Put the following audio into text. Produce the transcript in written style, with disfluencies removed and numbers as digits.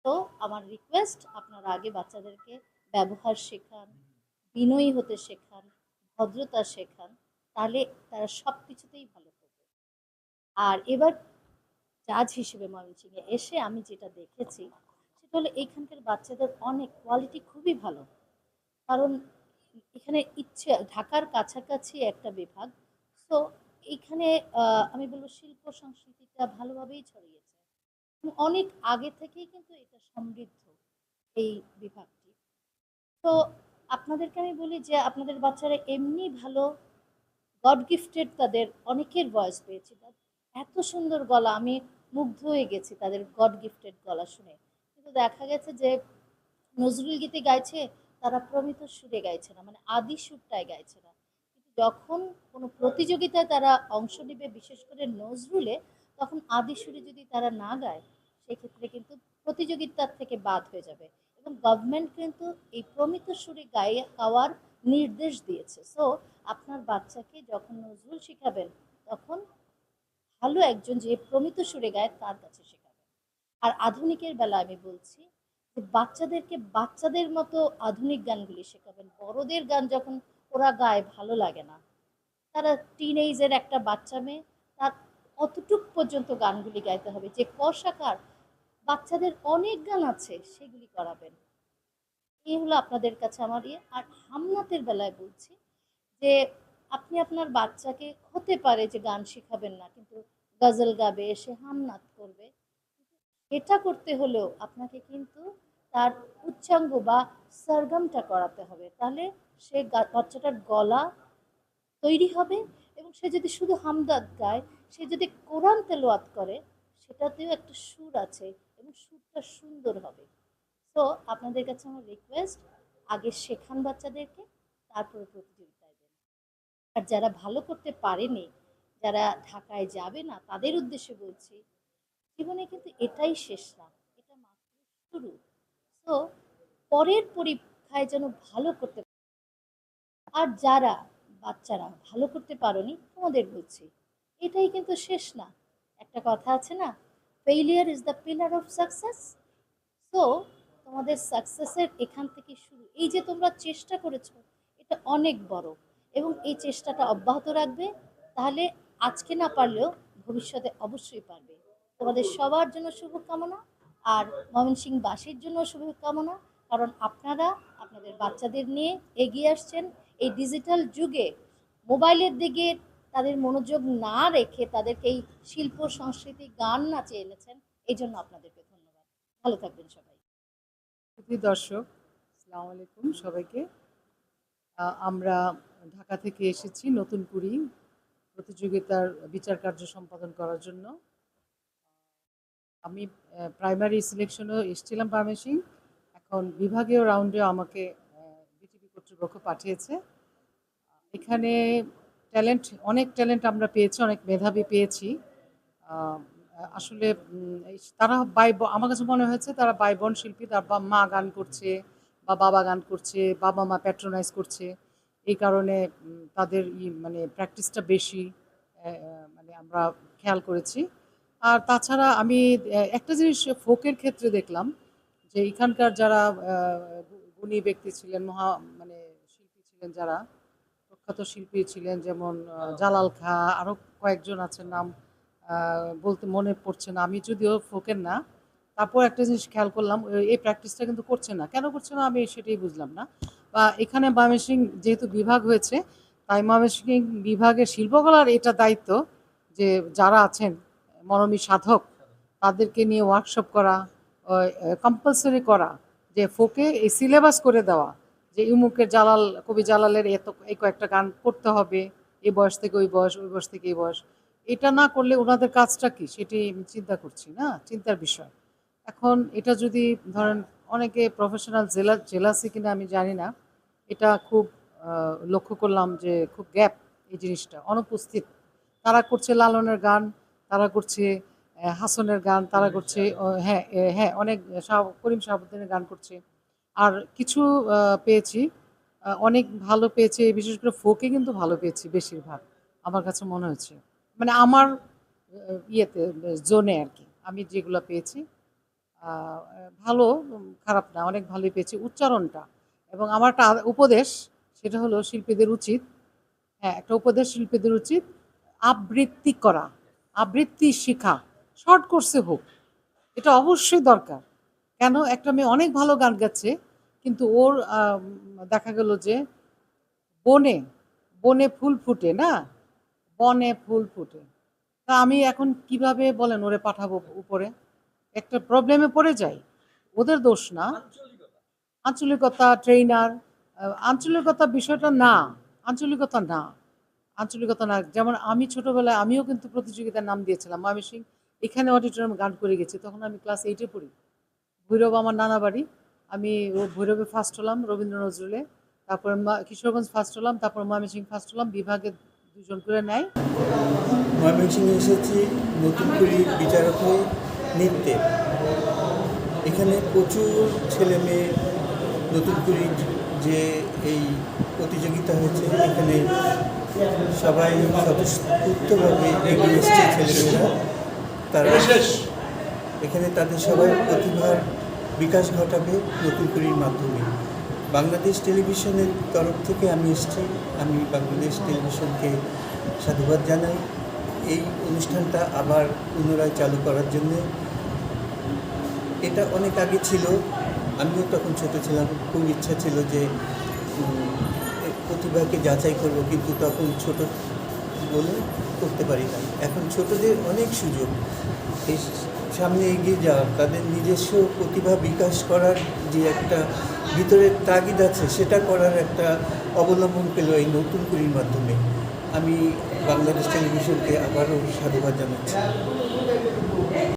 তো আমার রিকোয়েস্ট আপনারা আগে বাচ্চাদেরকে ব্যবহার শেখান, বিনয়ী হতে শেখান, ভদ্রতা শেখান, তাহলে তারা সব কিছুতেই ভালো করবে। আর এবার জাজ হিসেবে ময়মনসিংহে এসে আমি যেটা দেখেছি সেটা হলো এইখানকার বাচ্চাদের অনেক কোয়ালিটি খুবই ভালো। কারণ এখানে ইচ্ছে ঢাকার কাছাকাছি একটা বিভাগ। সো এইখানে আমি বলবো শিল্প সংস্কৃতিটা ভালোভাবেই ছড়িয়েছে। অনেক আগে থেকেই কিন্তু এটা সমৃদ্ধ এই বিভাগটি। তো আপনাদেরকে আমি বলি যে আপনাদের বাচ্চারা এমনি ভালো, গড গিফটেড, তাদের অনেকের ভয়েস পেয়েছি, এত সুন্দর গলা, আমি মুগ্ধ হয়ে গেছি তাদের গড গিফটেড গলা শুনে। কিন্তু দেখা গেছে যে নজরুল গীতি গাইছে, তারা প্রমিত সুরে গাইছে না, মানে আদি সুরটায় গাইছে না। কিন্তু যখন কোনো প্রতিযোগিতায় তারা অংশ নেবে, বিশেষ করে নজরুলে, তখন আদি সুরে যদি তারা না গায়, সেক্ষেত্রে কিন্তু প্রতিযোগিতার থেকে বাদ হয়ে যাবে। এবং গভর্নমেন্ট কিন্তু এই প্রমিত সুরে গায়ে গাওয়ার নির্দেশ দিয়েছে। সো আপনার বাচ্চাকে যখন নজরুল শেখাবেন, তখন ভালো একজন যে প্রমিত সুরে গায় তার কাছে শেখাবেন। আর আধুনিকের বেলা আমি বলছি যে বাচ্চাদেরকে বাচ্চাদের মতো আধুনিক গানগুলি শেখাবেন। বড়দের গান যখন ওরা গায় ভালো লাগে না। তারা টিনেজের একটা বাচ্চা মেয়ে, তার অতটুক পর্যন্ত গানগুলি গাইতে হবে, যে কষাকার বাচ্চাদের অনেক গান আছে সেগুলি করাবেন। এই হলো আপনাদের কাছে আমার ইয়ে। আর হামনাতের বেলায় বলছি যে আপনি আপনার বাচ্চাকে হতে পারে যে গান শেখাবেন না, কিন্তু গজল গাবে, সে হামনাত করবে, এটা করতে হলেও আপনাকে কিন্তু তার উচ্চাঙ্গ বা সরগমটা করাতে হবে। তাহলে সে বাচ্চাটার গলা তৈরি হবে। এবং সে যদি শুধু হামদাদ গায়, সে যদি কোরআন তেলাওয়াত করে, সেটাতেও একটা সুর আছে এবং সুরটা সুন্দর হবে। তো আপনাদের কাছে আমার রিকোয়েস্ট, আগে শেখান বাচ্চাদেরকে, তারপরে প্রতিযোগিতায় দেন। আর যারা ভালো করতে পারেনি, যারা ঢাকায় যাবে না, তাদের উদ্দেশ্যে বলছি, জীবনে কিন্তু এটাই শেষ না, এটা মাত্র শুরু। তো পরের পরীক্ষায় যেন ভালো করতে। আর যারা বাচ্চারা ভালো করতে পারোনি, তোমাদের বলছি, এটাই কিন্তু শেষ না। একটা কথা আছে না, failure is the pillar of success. তো তোমাদের সাকসেসের এখান থেকে শুরু। এই যে তোমরা চেষ্টা করেছো, এটা অনেক বড়, এবং এই চেষ্টাটা অব্যাহত রাখবে, তাহলে আজকে না পারলেও ভবিষ্যতে অবশ্যই পারবে। তোমাদের সবার জন্য শুভকামনা। আর ময়মনসিংহবাসীর জন্য শুভকামনা। কারণ আপনারা আপনাদের বাচ্চাদের নিয়ে এগিয়ে আসছেন এই ডিজিটাল যুগে। মোবাইলের দিকে তাদের মনোযোগ না রেখে তাদেরকে এই শিল্প সংস্কৃতি গান নাচে এনেছেন। এই জন্য আপনাদেরকে ধন্যবাদ। ভালো থাকবেন সবাই। সুধী দর্শক, আসসালামু আলাইকুম সবাইকে। আমরা ঢাকা থেকে এসেছি নতুনপুরি প্রতিযোগিতার বিচার কার্য সম্পাদন করার জন্য। আমি প্রাইমারি সিলেকশনেও এসেছিলাম ময়মনসিংহ, এখন বিভাগীয় রাউন্ডেও আমাকে বিটিভি কর্তৃপক্ষ পাঠিয়েছে। এখানে অনেক ট্যালেন্ট আমরা পেয়েছি, অনেক মেধাবী পেয়েছি। আহ, আসলে তারা আমার কাছে মনে হয়েছে তারা বাই বোন শিল্পী। তার মা গান করছে বা বাবা গান করছে, বাবা মা প্যাট্রোনাইজ করছে, এই কারণে তাদের মানে প্র্যাকটিসটা বেশি, মানে আমরা খেয়াল করেছি। আর তাছাড়া আমি একটা জিনিস ফোকের ক্ষেত্রে দেখলাম যে এখানকার যারা গুণী ব্যক্তি ছিলেন, মানে শিল্পী ছিলেন, যারা প্রখ্যাত শিল্পী ছিলেন, যেমন জালাল খা, আরও কয়েকজন আছেন, নাম বলতে মনে পড়ছে না। আমি যদিও ফোকের না, তারপর একটা জিনিস খেয়াল করলাম, এই প্র্যাকটিসটা কিন্তু করছে না। কেন করছে না আমি সেটাই বুঝলাম না। বা এখানে ময়মনসিংহ যেহেতু বিভাগ হয়েছে, তাই ময়মনসিংহ বিভাগের শিল্পকলার এটা দায়িত্ব যে যারা আছেন মনমী সাধক, তাদেরকে নিয়ে ওয়ার্কশপ করা, কম্পালসারি করা, যে ফোকে এই সিলেবাস করে দেওয়া যে ইমুকের জালাল, কবি জালালের এই কয়েকটা গান করতে হবে, এই বয়স থেকে ওই বয়স, ওই বয়স থেকে এই বয়স। এটা না করলে ওনাদের কাজটা কি, সেটি আমি চিন্তা করছি, না চিন্তার বিষয়। এখন এটা যদি ধরেন অনেকে প্রফেশনাল জেলাসি কিনা আমি জানি না, এটা খুব লক্ষ্য করলাম যে খুব গ্যাপ, এই জিনিসটা অনুপস্থিত। তারা করছে লালনের গান, তারা করছে হাসনের গান, তারা করছে হ্যাঁ হ্যাঁ অনেক করিম শাহাবুদ্দিনের গান করছে। আর কিছু পেয়েছি, অনেক ভালো পেয়েছে, বিশেষ করে ফোকে কিন্তু ভালো পেয়েছি বেশিরভাগ, আমার কাছে মনে হচ্ছে। মানে আমার ইয়েতে জোনে আর কি আমি যেগুলো পেয়েছি। ভালো, খারাপ না, অনেক ভালোই পেয়েছি উচ্চারণটা। এবং আমার একটা উপদেশ, সেটা হলো শিল্পীদের উচিত, হ্যাঁ, একটা উপদেশ শিল্পীদের উচিত আবৃত্তি করা, আবৃত্তি শেখা, শর্ট কোর্সে হোক, এটা অবশ্যই দরকার। কেন, একটা মেয়ে অনেক ভালো গান গাচ্ছে, কিন্তু ওর দেখা গেল যে বনে বনে ফুল ফুটে না, বনে ফুল ফুটে। তা আমি এখন কিভাবে বলেন ওরে পাঠাবো উপরে? একটা প্রবলেমে পড়ে যাই। ওদের দোষ না, আঞ্চলিকতা, ট্রেইনার, আঞ্চলিকতা বিষয়টা না, আঞ্চলিকতা না, আঞ্চলিকতা না। যেমন আমি ছোটবেলায় আমিও কিন্তু প্রতিযোগিতার নাম দিয়েছিলাম ময়মনসিংহ, এখানে অডিটোরিয়ামে গান করে গেছি, তখন আমি ক্লাস 8-এ পড়ি। ভৈরব আমার নানা বাড়ি, আমি ভৈরবে ফার্স্ট হলাম, রবীন্দ্র নজরুলে, তারপরে কিশোরগঞ্জ ফার্স্ট হলাম, তারপর ময়মনসিংহ ফার্স্ট হলাম, বিভাগে 2 জন করে নেয়। ময়মনসিংহে এসেছি নতুন করে বিচারক হয়ে নৃত্যে। এখানে প্রচুর ছেলে মেয়ে নতুন করে যে এই প্রতিযোগিতা হয়েছে, এখানে সবাই স্বতঃস্ফূর্তভাবে এগিয়ে এসছে ছেলেমেয়েরা। তারা এখানে তাদের সবাই প্রতিভার বিকাশ ঘটাবে নতুন কুড়ির মাধ্যমে। বাংলাদেশ টেলিভিশনের তরফ থেকে আমি এসেছি, আমি বাংলাদেশ টেলিভিশনকে সাধুবাদ জানাই এই অনুষ্ঠানটা আবার পুনরায় চালু করার জন্য। এটা অনেক আগে ছিল, আমিও তখন ছোট ছিলাম, খুব ইচ্ছা ছিল যে প্রতিভাকে যাচাই করব, কিন্তু তখন ছোট বলে করতে পারি না। এখন ছোটদের অনেক সুযোগ, এই সামনে এগিয়ে যাওয়ার, তাদের নিজস্ব প্রতিভা বিকাশ করার যে একটা ভিতরের তাগিদ আছে, সেটা করার একটা অবলম্বন পেল এই নতুন কুড়ির মাধ্যমে। আমি বাংলাদেশ টেলিভিশনকে আবারও সাধুবাদ জানাচ্ছি।